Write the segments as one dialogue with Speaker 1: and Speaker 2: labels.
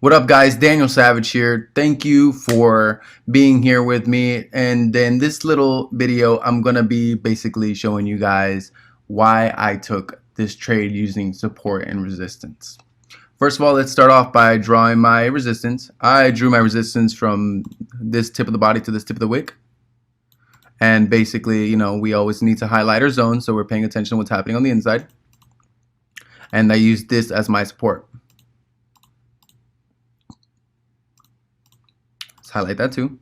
Speaker 1: What up, guys? Daniel Savage here. Thank you for being here with me. And in this little video, I'm going to be basically showing you guys why I took this trade using support and resistance. First of all, let's start off by drawing my resistance. I drew my resistance from this tip of the body to this tip of the wick. And basically, you know, we always need to highlight our zone, so we're paying attention to what's happening on the inside. And I used this as my support. Highlight that too.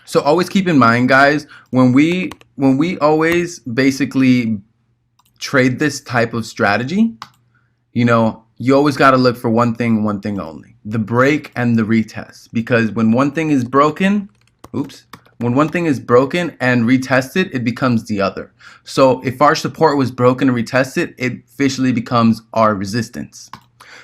Speaker 1: So always keep in mind, guys, when we always basically trade this type of strategy, you know, you always got to look for one thing only: the break and the retest. Because when one thing is broken, when one thing is broken and retested, it becomes the other. So if our support was broken and retested, it officially becomes our resistance.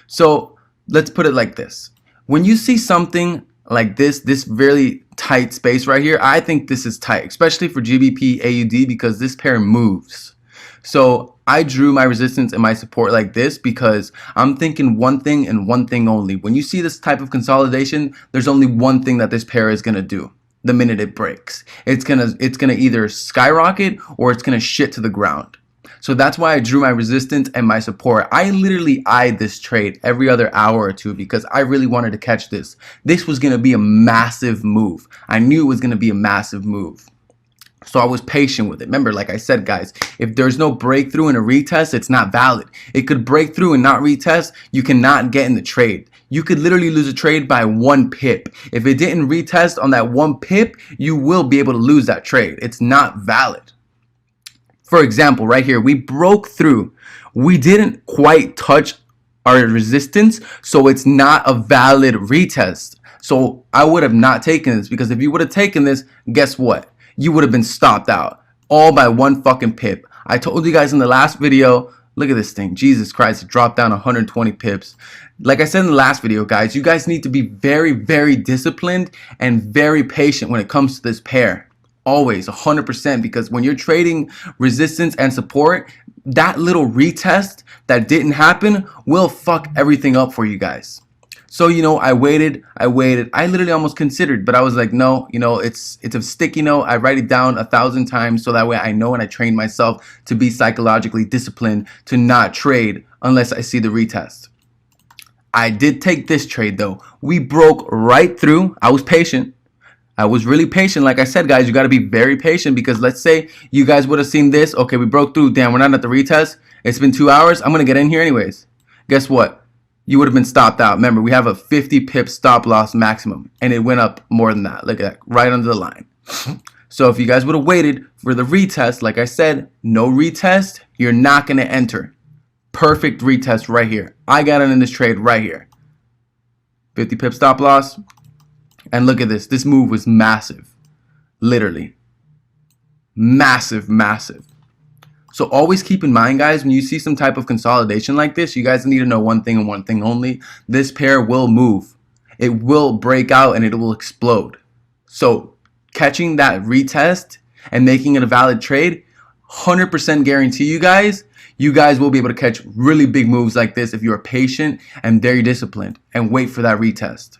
Speaker 1: So let's put it like this. When you see something like this really tight space right here, I think this is tight, especially for GBP AUD, because this pair moves. So I drew my resistance and my support like this because I'm thinking one thing and one thing only. When you see this type of consolidation, there's only one thing that this pair is gonna do the minute it breaks. It's gonna either skyrocket or it's gonna shit to the ground. So that's why I drew my resistance and my support. I literally eyed this trade every other hour or two because I really wanted to catch this. This was going to be a massive move. I knew it was going to be a massive move. So I was patient with it. Remember, like I said, guys, if there's no breakthrough in a retest, it's not valid. It could break through and not retest. You cannot get in the trade. You could literally lose a trade by 1 pip. If it didn't retest on that 1 pip, you will be able to lose that trade. It's not valid. For example, right here, we broke through. We didn't quite touch our resistance, so it's not a valid retest. So I would have not taken this, because if you would have taken this, guess what? You would have been stopped out, all by 1 fucking pip. I told you guys in the last video, look at this thing. Jesus Christ, it dropped down 120 pips. Like I said in the last video, guys, you guys need to be very, very disciplined and very patient when it comes to this pair. Always 100%, because when you're trading resistance and support, that little retest that didn't happen will fuck everything up for you guys. So, you know, I waited. I literally almost considered, but I was like, no, you know, it's a sticky note. I write it down 1,000 times so that way I know, and I train myself to be psychologically disciplined to not trade unless I see the retest. I did take this trade though. We broke right through. I was patient. I was really patient. Like I said, guys, you got to be very patient, because let's say you guys would have seen this. Okay, we broke through. Damn, we're not at the retest. It's been 2 hours. I'm going to get in here anyways. Guess what? You would have been stopped out. Remember, we have a 50 pip stop loss maximum, and it went up more than that. Look at that, right under the line. So if you guys would have waited for the retest, like I said, no retest, you're not going to enter. Perfect retest right here. I got it in this trade right here. 50 pip stop loss. And look at this. This move was massive. Literally. Massive, massive. So always keep in mind, guys, when you see some type of consolidation like this, you guys need to know one thing and one thing only. This pair will move. It will break out and it will explode. So catching that retest and making it a valid trade, 100% guarantee you guys will be able to catch really big moves like this if you are patient and very disciplined and wait for that retest.